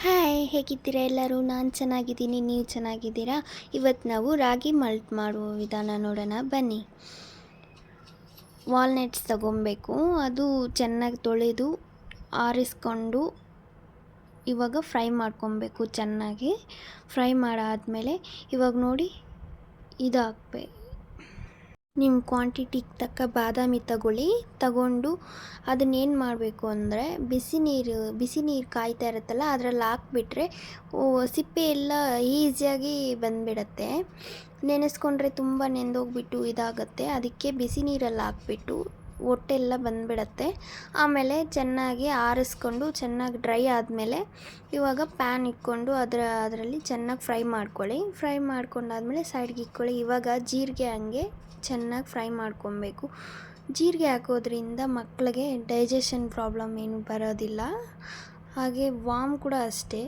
Hi, ಹೇಗಿದ್ದೀರಾ ಎಲ್ಲರೂ? ನಾನು ಚೆನ್ನಾಗಿದ್ದೀನಿ, ನೀವು ಚೆನ್ನಾಗಿದ್ದೀರಾ? ಇವತ್ತು ನಾವು ರಾಗಿ ಮಲ್ಟ್ ಮಾಡುವ ವಿಧಾನ ನೋಡೋಣ ಬನ್ನಿ. ವಾಲ್ನಟ್ಸ್ ತಗೊಬೇಕು. ಅದು ಚೆನ್ನಾಗಿ ತೊಳೆದು ಆರಿಸ್ಕೊಂಡು ಇವಾಗ ಫ್ರೈ ಮಾಡ್ಕೊಬೇಕು. ಚೆನ್ನಾಗಿ ಫ್ರೈ ಮಾಡಾದಮೇಲೆ ಇವಾಗ ನೋಡಿ ಇದು ಹಾಕ್ಬೇಕು. ನಿಮ್ಮ ಕ್ವಾಂಟಿಟಿಗೆ ತಕ್ಕ ಬಾದಾಮಿ ತಗೊಂಡು ಅದನ್ನೇನು ಮಾಡಬೇಕು ಅಂದರೆ ಬಿಸಿ ನೀರು ಕಾಯ್ತಾ ಇರುತ್ತಲ್ಲ ಅದರಲ್ಲಿ ಹಾಕ್ಬಿಟ್ರೆ ಸಿಪ್ಪೆ ಎಲ್ಲ ಈಸಿಯಾಗಿ ಬಂದುಬಿಡತ್ತೆ. ನೆನೆಸ್ಕೊಂಡ್ರೆ ತುಂಬ ನೆಂದೋಗ್ಬಿಟ್ಟು ಇದಾಗುತ್ತೆ. ಅದಕ್ಕೆ ಬಿಸಿ ನೀರಲ್ಲಿ ಹಾಕ್ಬಿಟ್ಟು ಹೊಟ್ಟೆಲ್ಲ ಬಂದುಬಿಡತ್ತೆ. ಆಮೇಲೆ ಚೆನ್ನಾಗಿ ಆರಿಸ್ಕೊಂಡು ಚೆನ್ನಾಗಿ ಡ್ರೈ ಆದಮೇಲೆ ಇವಾಗ ಪ್ಯಾನ್ ಇಟ್ಕೊಂಡು ಅದರಲ್ಲಿ ಚೆನ್ನಾಗಿ ಫ್ರೈ ಮಾಡ್ಕೊಳ್ಳಿ. ಫ್ರೈ ಮಾಡ್ಕೊಂಡಾದ್ಮೇಲೆ ಸೈಡ್ಗೆ ಇಟ್ಕೊಳ್ಳಿ. ಇವಾಗ ಜೀರಿಗೆ ಹಂಗೆ ಚೆನ್ನಾಗಿ ಫ್ರೈ ಮಾಡ್ಕೊಬೇಕು. ಜೀರಿಗೆ ಹಾಕೋದ್ರಿಂದ ಮಕ್ಕಳಿಗೆ ಡೈಜೆಷನ್ ಪ್ರಾಬ್ಲಮ್ ಏನು ಬರೋದಿಲ್ಲ. ಹಾಗೆ ವಾಮ್ ಕೂಡ ಅಷ್ಟೇ,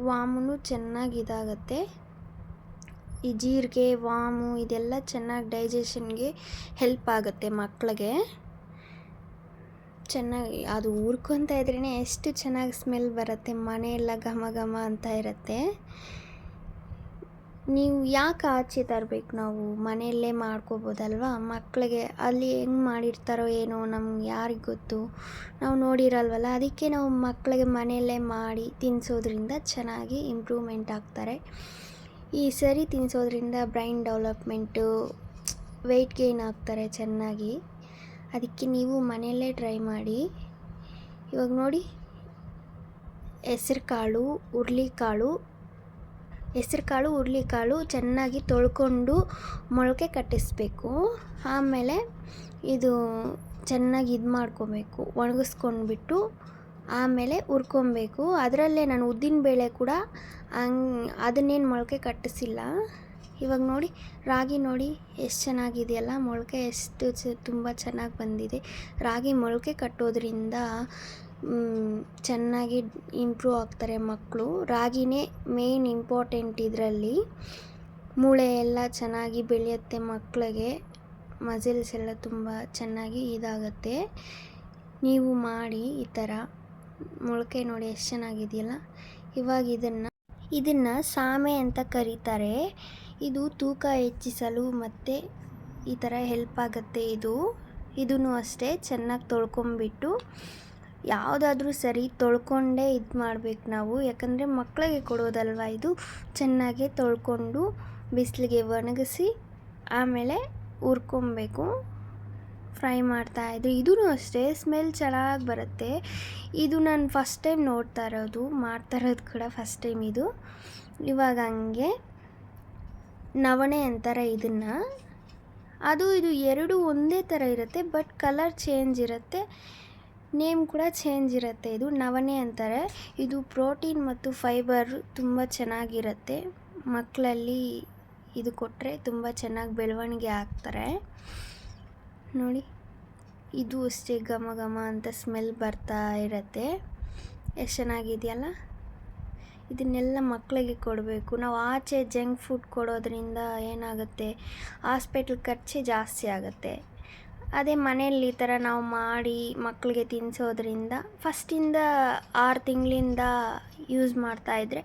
ವಾಮೂ ಚೆನ್ನಾಗಿ ಇದಾಗುತ್ತೆ. ಈ ಜೀರಿಗೆ ವಾಮು ಇದೆಲ್ಲ ಚೆನ್ನಾಗಿ ಡೈಜೆಷನ್ಗೆ ಹೆಲ್ಪ್ ಆಗುತ್ತೆ ಮಕ್ಕಳಿಗೆ. ಚೆನ್ನಾಗಿ ಅದು ಹುರ್ಕೊತಾ ಇದ್ರೇ ಎಷ್ಟು ಚೆನ್ನಾಗಿ ಸ್ಮೆಲ್ ಬರುತ್ತೆ, ಮನೆಯೆಲ್ಲ ಘಮ ಘಮ ಅಂತ ಇರುತ್ತೆ. ನೀವು ಯಾಕೆ ಆಚೆ ತರಬೇಕು? ನಾವು ಮನೆಯಲ್ಲೇ ಮಾಡ್ಕೋಬೋದಲ್ವ. ಮಕ್ಕಳಿಗೆ ಅಲ್ಲಿ ಹೆಂಗೆ ಮಾಡಿರ್ತಾರೋ ಏನೋ ನಮ್ಗೆ ಯಾರಿಗೆ ಗೊತ್ತು, ನಾವು ನೋಡಿರಲ್ವಲ್ಲ. ಅದಕ್ಕೆ ನಾವು ಮಕ್ಕಳಿಗೆ ಮನೆಯಲ್ಲೇ ಮಾಡಿ ತಿನ್ನಿಸೋದ್ರಿಂದ ಚೆನ್ನಾಗಿ ಇಂಪ್ರೂವ್ಮೆಂಟ್ ಆಗ್ತಾರೆ. ಈ ಸರಿ ತಿನ್ನಿಸೋದ್ರಿಂದ ಬ್ರೈನ್ ಡೆವಲಪ್ಮೆಂಟು, ವೆಯ್ಟ್ ಗೇನ್ ಆಗ್ತಾರೆ ಚೆನ್ನಾಗಿ. ಅದಕ್ಕೆ ನೀವು ಮನೆಯಲ್ಲೇ ಟ್ರೈ ಮಾಡಿ. ಇವಾಗ ನೋಡಿ, ಹೆಸರುಕಾಳು ಹುರುಳಿಕಾಳು ಚೆನ್ನಾಗಿ ತೊಳ್ಕೊಂಡು ಮೊಳಕೆ ಕಟ್ಟಿಸ್ಬೇಕು. ಆಮೇಲೆ ಇದು ಚೆನ್ನಾಗಿ ಮಾಡ್ಕೊಬೇಕು, ಒಣಗಿಸ್ಕೊಂಡ್ಬಿಟ್ಟು ಆಮೇಲೆ ಹುರ್ಕೊಬೇಕು. ಅದರಲ್ಲೇ ನಾನು ಉದ್ದಿನಬೇಳೆ ಕೂಡ ಅದನ್ನೇನು ಮೊಳಕೆ ಕಟ್ಟಿಸಿಲ್ಲ. ಇವಾಗ ನೋಡಿ, ರಾಗಿ ನೋಡಿ ಎಷ್ಟು ಚೆನ್ನಾಗಿದೆಯಲ್ಲ, ಮೊಳಕೆ ಎಷ್ಟು ತುಂಬ ಚೆನ್ನಾಗಿ ಬಂದಿದೆ. ರಾಗಿ ಮೊಳಕೆ ಕಟ್ಟೋದ್ರಿಂದ ಚೆನ್ನಾಗಿ ಇಂಪ್ರೂವ್ ಆಗ್ತಾರೆ ಮಕ್ಕಳು. ರಾಗಿನೇ ಮೇನ್ ಇಂಪಾರ್ಟೆಂಟ್ ಇದರಲ್ಲಿ. ಮೂಳೆ ಎಲ್ಲ ಚೆನ್ನಾಗಿ ಬೆಳೆಯುತ್ತೆ ಮಕ್ಕಳಿಗೆ. ಮಸಲ್ಸ್ ಎಲ್ಲ ತುಂಬ ಚೆನ್ನಾಗಿ ಇದಾಗುತ್ತೆ. ನೀವು ಮಾಡಿ ಈ ಥರ. ಮೊಳಕೆ ನೋಡಿ ಎಷ್ಟು ಚೆನ್ನಾಗಿದೆಯಲ್ಲ. ಇವಾಗ ಇದನ್ನು ಸಾಮೆ ಅಂತ ಕರೀತಾರೆ. ಇದು ತೂಕ ಹೆಚ್ಚಿಸಲು ಮತ್ತು ಈ ಥರ ಹೆಲ್ಪ್ ಆಗುತ್ತೆ. ಇದೂ ಅಷ್ಟೇ ಚೆನ್ನಾಗಿ ತೊಳ್ಕೊಂಬಿಟ್ಟು, ಯಾವುದಾದ್ರೂ ಸರಿ ತೊಳ್ಕೊಂಡೇ ಇದು ಮಾಡಬೇಕು ನಾವು, ಯಾಕಂದರೆ ಮಕ್ಕಳಿಗೆ ಕೊಡೋದಲ್ವ. ಇದು ಚೆನ್ನಾಗಿ ತೊಳ್ಕೊಂಡು ಬಿಸಿಲಿಗೆ ಒಣಗಿಸಿ ಆಮೇಲೆ ಹುರ್ಕೊಬೇಕು. ಫ್ರೈ ಮಾಡ್ತಾಯಿದ್ದು ಇದೂ ಅಷ್ಟೇ ಸ್ಮೆಲ್ ಚೆನ್ನಾಗಿ ಬರುತ್ತೆ. ಇದು ನಾನು ಫಸ್ಟ್ ಟೈಮ್ ನೋಡ್ತಾ ಇರೋದು, ಮಾಡ್ತಾ ಇರೋದು ಕೂಡ ಫಸ್ಟ್ ಟೈಮ್ ಇದು. ಇವಾಗ ಹಂಗೆ ನವಣೆ ಅಂತಾರೆ ಇದನ್ನು. ಇದು ಎರಡು ಒಂದೇ ಥರ ಇರುತ್ತೆ, ಬಟ್ ಕಲರ್ ಚೇಂಜ್ ಇರುತ್ತೆ, ನೇಮ್ ಕೂಡ ಚೇಂಜ್ ಇರುತ್ತೆ. ಇದು ನವಣೆ ಅಂತಾರೆ. ಇದು ಪ್ರೋಟೀನ್ ಮತ್ತು ಫೈಬರ್ ತುಂಬ ಚೆನ್ನಾಗಿರುತ್ತೆ. ಮಕ್ಕಳಲ್ಲಿ ಇದು ಕೊಟ್ಟರೆ ತುಂಬ ಚೆನ್ನಾಗಿ ಬೆಳವಣಿಗೆ ಆಗ್ತಾರೆ. ನೋಡಿ, ಇದು ಅಷ್ಟೇ ಘಮ ಘಮ ಅಂತ ಸ್ಮೆಲ್ ಬರ್ತಾ ಇರುತ್ತೆ. ಎಷ್ಟು ಚೆನ್ನಾಗಿದೆಯಲ್ಲ. ಇದನ್ನೆಲ್ಲ ಮಕ್ಕಳಿಗೆ ಕೊಡಬೇಕು. ನಾವು ಆಚೆ ಜಂಕ್ ಫುಡ್ ಕೊಡೋದ್ರಿಂದ ಏನಾಗುತ್ತೆ, ಹಾಸ್ಪಿಟ್ಲ್ ಖರ್ಚು ಜಾಸ್ತಿ ಆಗುತ್ತೆ. ಅದೇ ಮನೆಯಲ್ಲಿ ಈ ಥರ ನಾವು ಮಾಡಿ ಮಕ್ಕಳಿಗೆ ತಿನ್ನಿಸೋದ್ರಿಂದ ಫಸ್ಟಿಂದ 6 ತಿಂಗಳಿಂದ ಯೂಸ್ ಮಾಡ್ತಾಯಿದ್ರೆ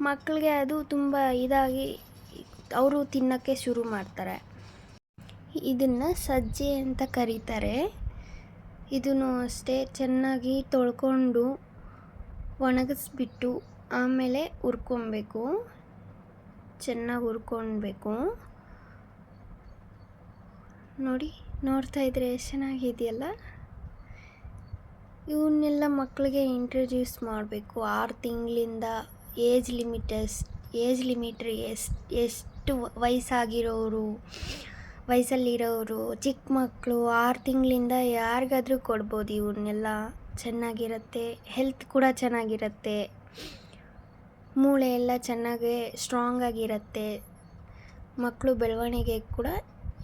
ಮಕ್ಕಳಿಗೆ ಅದು ತುಂಬ ಇದಾಗಿ ಅವರು ತಿನ್ನೋಕ್ಕೆ ಶುರು ಮಾಡ್ತಾರೆ. ಇದನ್ನು ಸಜ್ಜೆ ಅಂತ ಕರೀತಾರೆ. ಇದೂ ಅಷ್ಟೇ ಚೆನ್ನಾಗಿ ತೊಳ್ಕೊಂಡು ಒಣಗಿಸ್ಬಿಟ್ಟು ಆಮೇಲೆ ಹುರ್ಕೊಬೇಕು. ಚೆನ್ನಾಗಿ ಹುರ್ಕೊಳ್ಬೇಕು. ನೋಡ್ತಾ ಇದ್ರೆ ಎಷ್ಟು ಚೆನ್ನಾಗಿದೆಯಲ್ಲ. ಇವನ್ನೆಲ್ಲ ಮಕ್ಕಳಿಗೆ ಇಂಟ್ರೊಡ್ಯೂಸ್ ಮಾಡಬೇಕು. 6 ತಿಂಗಳಿಂದ ಏಜ್ ಲಿಮಿಟ್ರಿ ಎಷ್ಟು ವಯಸ್ಸಲ್ಲಿರೋರು, ಚಿಕ್ಕ ಮಕ್ಕಳು 6 ತಿಂಗಳಿಂದ ಯಾರಿಗಾದರೂ ಕೊಡ್ಬೋದು. ಇವನ್ನೆಲ್ಲ ಚೆನ್ನಾಗಿರುತ್ತೆ, ಹೆಲ್ತ್ ಕೂಡ ಚೆನ್ನಾಗಿರುತ್ತೆ, ಮೂಳೆ ಎಲ್ಲ ಚೆನ್ನಾಗಿ ಸ್ಟ್ರಾಂಗ್ ಆಗಿರುತ್ತೆ, ಮಕ್ಕಳು ಬೆಳವಣಿಗೆ ಕೂಡ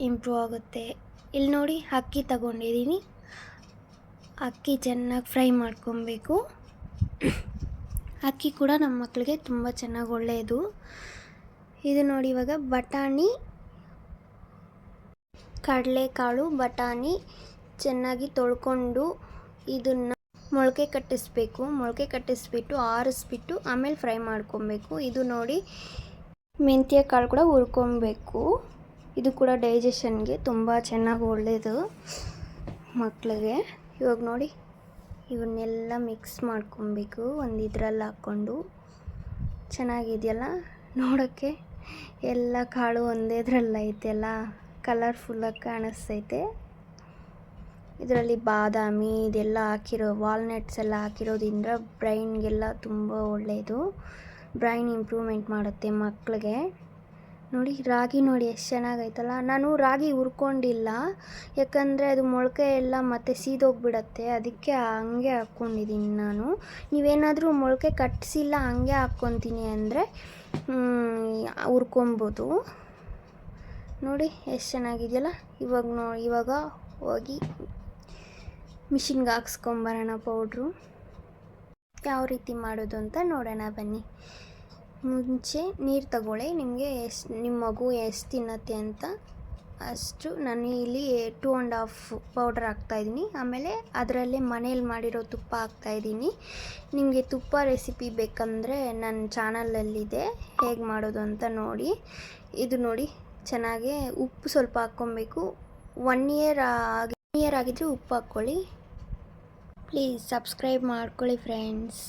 ಇಂಪ್ರೂವ್ ಆಗುತ್ತೆ. ಇಲ್ಲಿ ನೋಡಿ, ಅಕ್ಕಿ ತಗೊಂಡಿದ್ದೀನಿ. ಅಕ್ಕಿ ಚೆನ್ನಾಗಿ ಫ್ರೈ ಮಾಡ್ಕೊಬೇಕು. ಅಕ್ಕಿ ಕೂಡ ನಮ್ಮ ಮಕ್ಕಳಿಗೆ ತುಂಬ ಚೆನ್ನಾಗಿ ಒಳ್ಳೆಯದು. ಇದು ನೋಡಿ, ಇವಾಗ ಕಡಲೆಕಾಳು ಬಟಾಣಿ ಚೆನ್ನಾಗಿ ತೊಳ್ಕೊಂಡು ಇದನ್ನು ಮೊಳಕೆ ಕಟ್ಟಿಸ್ಬೇಕು. ಮೊಳಕೆ ಕಟ್ಟಿಸ್ಬಿಟ್ಟು ಆರಿಸ್ಬಿಟ್ಟು ಆಮೇಲೆ ಫ್ರೈ ಮಾಡ್ಕೊಬೇಕು. ಇದು ನೋಡಿ ಮೆಂತ್ಯ ಕಾಳು ಕೂಡ ಹುರ್ಕೊಬೇಕು. ಇದು ಕೂಡ ಡೈಜೆಷನ್ಗೆ ತುಂಬ ಚೆನ್ನಾಗಿ ಒಳ್ಳೆಯದು ಮಕ್ಕಳಿಗೆ. ಇವಾಗ ನೋಡಿ ಇವನ್ನೆಲ್ಲ ಮಿಕ್ಸ್ ಮಾಡ್ಕೊಬೇಕು ಒಂದು ಇದರಲ್ಲಿ ಹಾಕ್ಕೊಂಡು. ಚೆನ್ನಾಗಿದೆಯಲ್ಲ ನೋಡೋಕ್ಕೆ, ಎಲ್ಲ ಕಾಳು ಒಂದೇ ಇದರಲ್ಲಿ ಐತೆಲ್ಲ, ಕಲರ್ಫುಲ್ಲಾಗಿ ಕಾಣಿಸ್ತೈತೆ. ಇದರಲ್ಲಿ ಬಾದಾಮಿ ಇದೆಲ್ಲ ಹಾಕಿರೋ, ವಾಲ್ನಟ್ಸ್ ಎಲ್ಲ ಹಾಕಿರೋದ್ರಿಂದ ಬ್ರೈನ್ಗೆಲ್ಲ ತುಂಬ ಒಳ್ಳೆಯದು. ಬ್ರೈನ್ ಇಂಪ್ರೂವ್ಮೆಂಟ್ ಮಾಡುತ್ತೆ ಮಕ್ಕಳಿಗೆ. ನೋಡಿ ರಾಗಿ ನೋಡಿ ಎಷ್ಟು ಚೆನ್ನಾಗೈತಲ್ಲ. ನಾನು ರಾಗಿ ಹುರ್ಕೊಂಡಿಲ್ಲ, ಯಾಕಂದರೆ ಅದು ಮೊಳಕೆ ಎಲ್ಲ ಮತ್ತೆ ಸೀದೋಗ್ಬಿಡತ್ತೆ, ಅದಕ್ಕೆ ಹಂಗೆ ಹಾಕ್ಕೊಂಡಿದ್ದೀನಿ ನಾನು. ನೀವೇನಾದರೂ ಮೊಳಕೆ ಕಟ್ಟಿಸಿಲ್ಲ ಹಂಗೆ ಹಾಕ್ಕೊತೀನಿ ಅಂದರೆ ಹುರ್ಕೊಬೋದು. ನೋಡಿ ಎಷ್ಟು ಚೆನ್ನಾಗಿದೆಯಲ್ಲ. ಇವಾಗ ಹೋಗಿ ಮಿಷಿನ್ಗೆ ಹಾಕ್ಸ್ಕೊಂಬರೋಣ ಪೌಡ್ರು. ಯಾವ ರೀತಿ ಮಾಡೋದು ಅಂತ ನೋಡೋಣ ಬನ್ನಿ. ಮುಂಚೆ ನೀರು ತಗೊಳ್ಳಿ, ನಿಮ್ಮ ಮಗು ಎಷ್ಟು ತಿನ್ನತ್ತೆ ಅಂತ ಅಷ್ಟು. ನಾನು ಇಲ್ಲಿ 2.5 ಪೌಡರ್ ಹಾಕ್ತಾಯಿದ್ದೀನಿ. ಆಮೇಲೆ ಅದರಲ್ಲೇ ಮನೇಲಿ ಮಾಡಿರೋ ತುಪ್ಪ ಹಾಕ್ತಾಯಿದ್ದೀನಿ. ನಿಮಗೆ ತುಪ್ಪ ರೆಸಿಪಿ ಬೇಕಂದರೆ ನನ್ನ ಚಾನಲಲ್ಲಿದೆ, ಹೇಗೆ ಮಾಡೋದು ಅಂತ ನೋಡಿ. ಇದು ನೋಡಿ ಚೆನ್ನಾಗಿ ಉಪ್ಪು ಸ್ವಲ್ಪ ಹಾಕ್ಕೊಬೇಕು. 1 ಇಯರ್ ಆಗಿದ್ರೆ ಉಪ್ಪು ಹಾಕ್ಕೊಳ್ಳಿ. ಪ್ಲೀಸ್ ಸಬ್ಸ್ಕ್ರೈಬ್ ಮಾಡ್ಕೊಳ್ಳಿ ಫ್ರೆಂಡ್ಸ್.